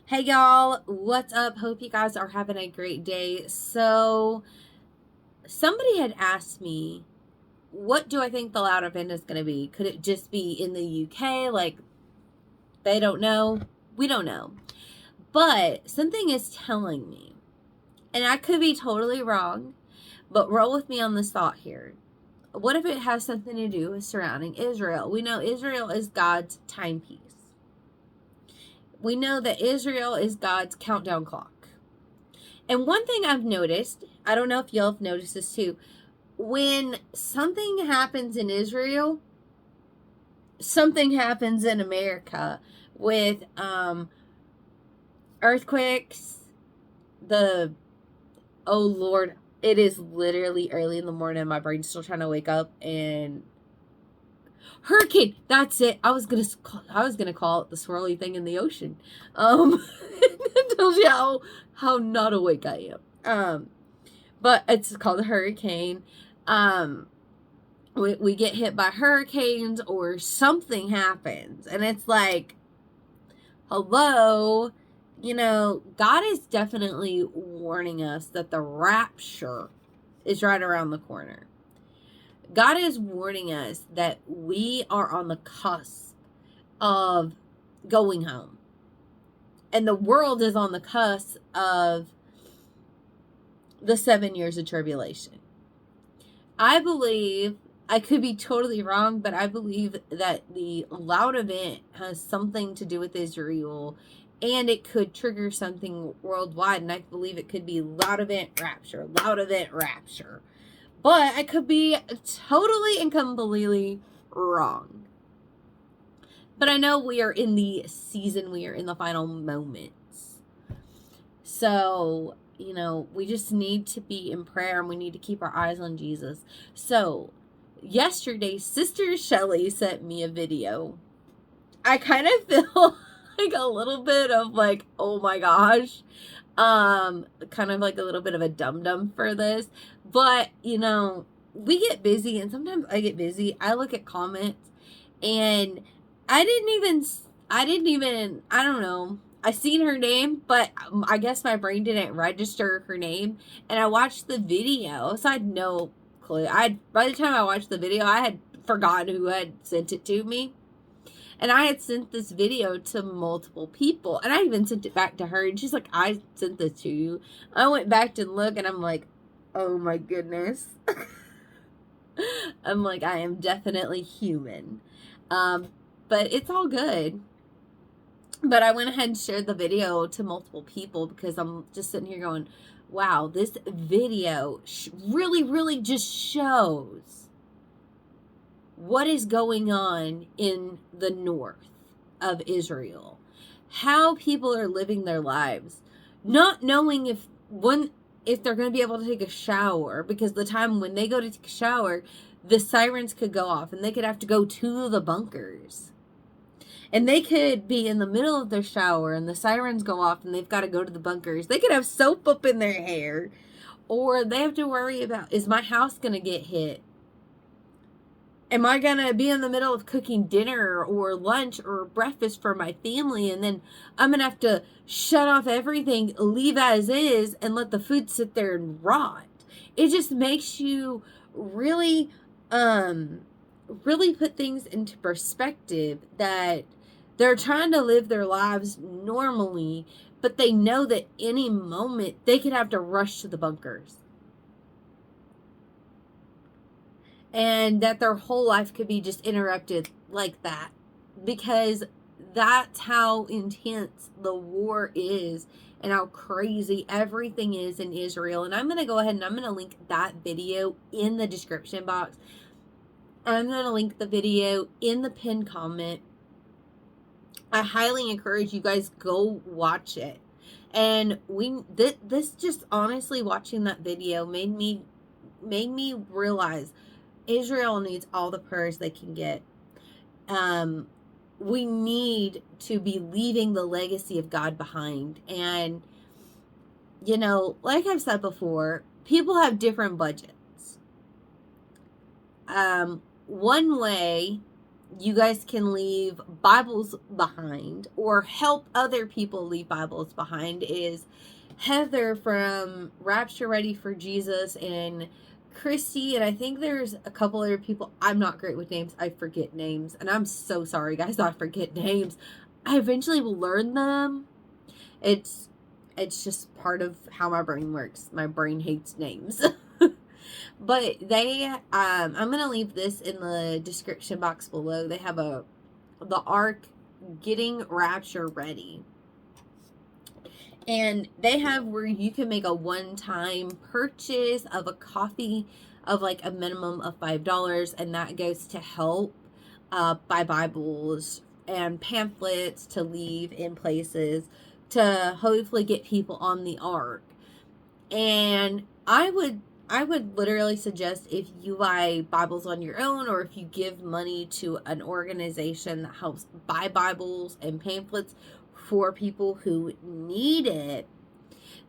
Hey y'all, what's up? Hope you guys are having a great day. So, somebody had asked me, what do I think the loud event is going to be? Could it just be in the UK? Like, they don't know. We don't know. But something is telling me, and I could be totally wrong, but roll with me on this thought here. What if it has something to do with surrounding Israel? We know Israel is God's timepiece. We know that Israel is God's countdown clock. And one thing I've noticed, I don't know if y'all have noticed this too, when something happens in Israel, something happens in America with earthquakes, oh Lord, it is literally early in the morning. My brain's still trying to wake up, and hurricane. That's it. I was gonna call it the swirly thing in the ocean. It tells you how not awake I am. But it's called a hurricane. We get hit by hurricanes or something happens, and it's like, hello, God is definitely warning us that the rapture is right around the corner. God is warning us that we are on the cusp of going home. And the world is on the cusp of the 7 years of tribulation. I believe, I could be totally wrong, but I believe that the loud event has something to do with Israel, and it could trigger something worldwide. And I believe it could be loud event rapture. But I could be totally and completely wrong. But I know we are in the season, we are in the final moments. So, we just need to be in prayer, and we need to keep our eyes on Jesus. So, yesterday, Sister Shelly sent me a video. I kind of feel like a little bit of like, oh my gosh. Kind of like a little bit of a dum-dum for this. But, we get busy, and sometimes I get busy. I look at comments, and I don't know. I seen her name, but I guess my brain didn't register her name, and I watched the video, so I had no clue. By the time I watched the video, I had forgotten who had sent it to me. And I had sent this video to multiple people, and I even sent it back to her, and she's like, I sent this to you. I went back to look, and I'm like, oh my goodness. I'm like, I am definitely human. But it's all good. But I went ahead and shared the video to multiple people because I'm just sitting here going, wow, this video really, really just shows what is going on in the north of Israel. How people are living their lives, not knowing if they're going to be able to take a shower, because the time when they go to take a shower, the sirens could go off and they could have to go to the bunkers. And they could be in the middle of their shower and the sirens go off and they've got to go to the bunkers. They could have soap up in their hair, or they have to worry about, is my house going to get hit? Am I going to be in the middle of cooking dinner or lunch or breakfast for my family, and then I'm going to have to shut off everything, leave as is, and let the food sit there and rot? It just makes you really, really put things into perspective, that they're trying to live their lives normally, but they know that any moment they could have to rush to the bunkers. And that their whole life could be just interrupted like that, because that's how intense the war is and how crazy everything is in Israel. And I'm going to go ahead and I'm going to link that video in the description box. I'm going to link the video in the pinned comment. I highly encourage you guys, go watch it. And this just honestly, watching that video made me realize Israel needs all the prayers they can get. We need to be leaving the legacy of God behind. And, like I've said before, people have different budgets. One way you guys can leave Bibles behind or help other people leave Bibles behind is Heather from Rapture Ready for Jesus and Christy, and I think there's a couple other people. I'm not great with names. I forget names, and I'm so sorry, guys. I forget names. I eventually will learn them. It's just part of how my brain works. My brain hates names. But they, I'm going to leave this in the description box below. They have the ARC Getting Rapture Ready. And they have where you can make a one-time purchase of a coffee of like a minimum of $5. And that goes to help buy Bibles and pamphlets to leave in places to hopefully get people on the ARC. And I would literally suggest if you buy Bibles on your own or if you give money to an organization that helps buy Bibles and pamphlets for people who need it,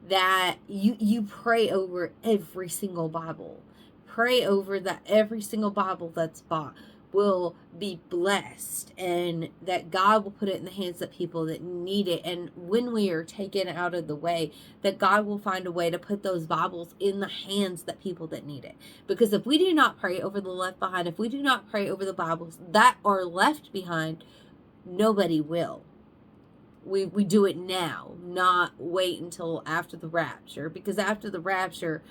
that you pray over every single Bible. Pray over that every single Bible that's bought will be blessed and that God will put it in the hands of people that need it. And when we are taken out of the way, that God will find a way to put those Bibles in the hands of people that need it. Because if we do not pray over the left behind, if we do not pray over the Bibles that are left behind, nobody will. We do it now, not wait until after the rapture, because after the rapture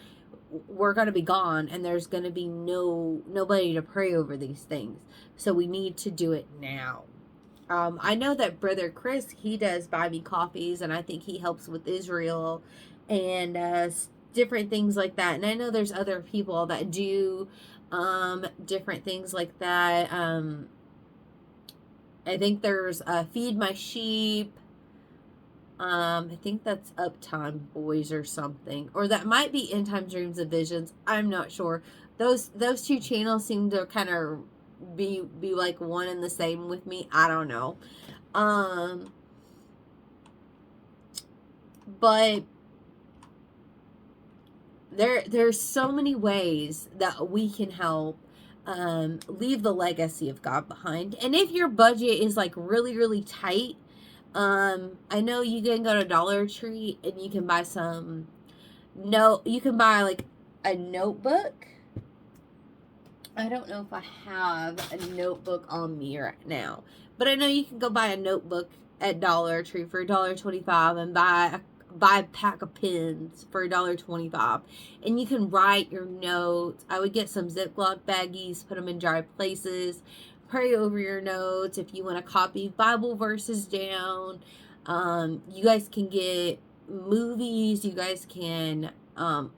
we're going to be gone and there's going to be nobody to pray over these things. So we need to do it now. I know that Brother Chris, he does buy me coffees, and I think he helps with Israel and different things like that. And I know there's other people that do different things like that. I think there's Feed My Sheep. I think that's Uptime Boys or something. Or that might be End Time Dreams and Visions. I'm not sure. Those two channels seem to kind of be like one and the same with me. I don't know. But there's so many ways that we can help leave the legacy of God behind. And if your budget is like really, really tight, I know you can go to Dollar Tree and you can buy you can buy like a notebook. I don't know if I have a notebook on me right now, but I know you can go buy a notebook at Dollar Tree for $1.25 and buy a pack of pens for $1.25, and you can write your notes. I would get some Ziploc baggies, put them in dry places, pray over your notes. If you want to copy Bible verses down, you guys can get movies. You guys can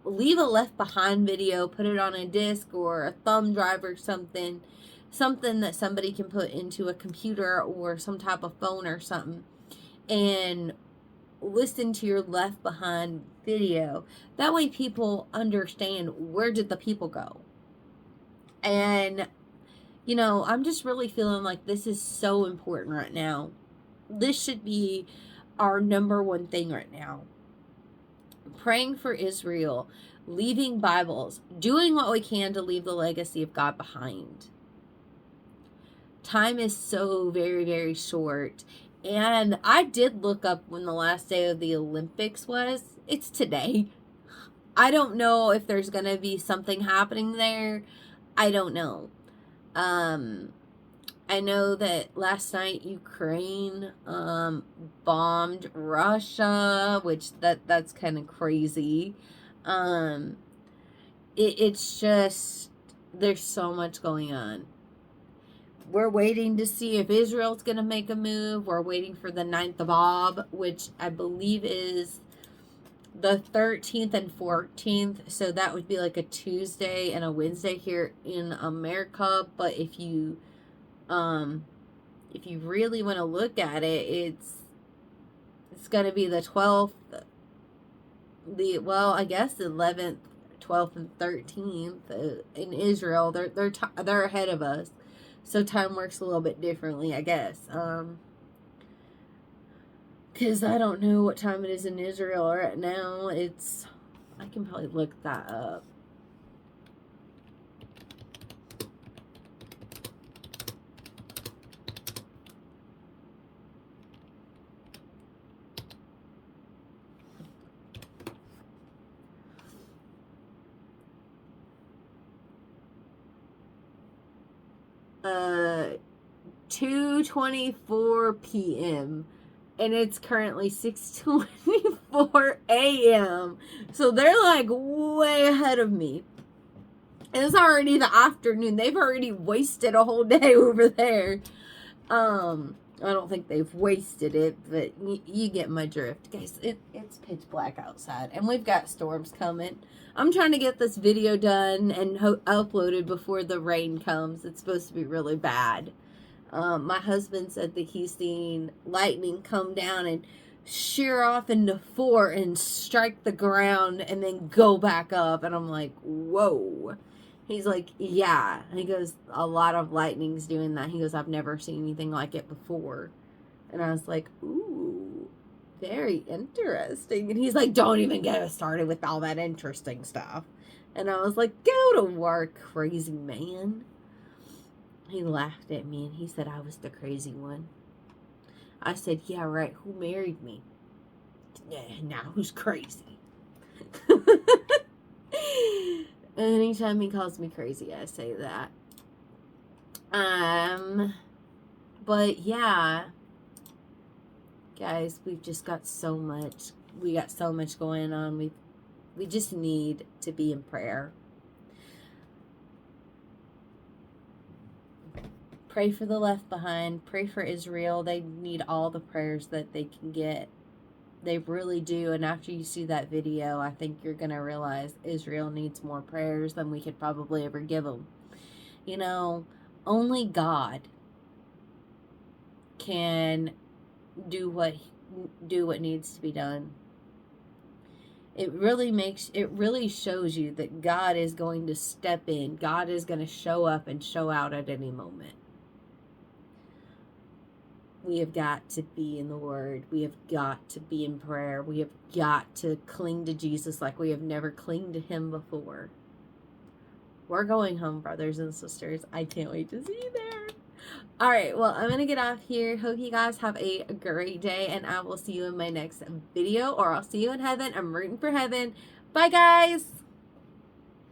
leave a Left Behind video, put it on a disc or a thumb drive or something that somebody can put into a computer or some type of phone or something, and listen to your Left Behind video. That way people understand, where did the people go? And you know, I'm just really feeling like this is so important right now. This should be our number one thing right now. Praying for Israel, leaving Bibles, doing what we can to leave the legacy of God behind. Time is so very, very short. And I did look up when the last day of the Olympics was. It's today. I don't know if there's going to be something happening there. I don't know. I know that last night Ukraine bombed Russia, which that's kind of crazy. It's just, there's so much going on. We're waiting to see if Israel's going to make a move. We're waiting for the 9th of Ab, which I believe is the 13th and 14th. So that would be like a Tuesday and a Wednesday here in America. But if you really want to look at it, it's going to be the 12th, I guess the 11th, 12th, and 13th in Israel. They're ahead of us. So time works a little bit differently, I guess. Because I don't know what time it is in Israel right now. I can probably look that up. 2:24 p.m. and it's currently 6:24 a.m. So they're like way ahead of me. And it's already the afternoon. They've already wasted a whole day over there. I don't think they've wasted it, but you get my drift. Guys, it's pitch black outside, and we've got storms coming. I'm trying to get this video done and uploaded before the rain comes. It's supposed to be really bad. My husband said that he's seen lightning come down and shear off into 4 and strike the ground and then go back up. And I'm like, whoa. He's like, yeah. He goes, a lot of lightning's doing that. He goes, I've never seen anything like it before. And I was like, ooh, very interesting. And he's like, don't even get us started with all that interesting stuff. And I was like, go to work, crazy man. He laughed at me and he said I was the crazy one. I said, yeah, right. Who married me? Yeah, now who's crazy? Anytime he calls me crazy, I say that. But yeah, guys, we've just got so much. We got so much going on. We just need to be in prayer. Pray for the left behind. Pray for Israel. They need all the prayers that they can get. They really do. And after you see that video, I think you're going to realize Israel needs more prayers than we could probably ever give them. You know, only God can do what needs to be done. It really shows you that God is going to step in. God is going to show up and show out at any moment. We have got to be in the Word. We have got to be in prayer. We have got to cling to Jesus like we have never clinged to Him before. We're going home, brothers and sisters. I can't wait to see you there. All right, well, I'm going to get off here. Hope you guys have a great day, and I will see you in my next video, or I'll see you in heaven. I'm rooting for heaven. Bye, guys.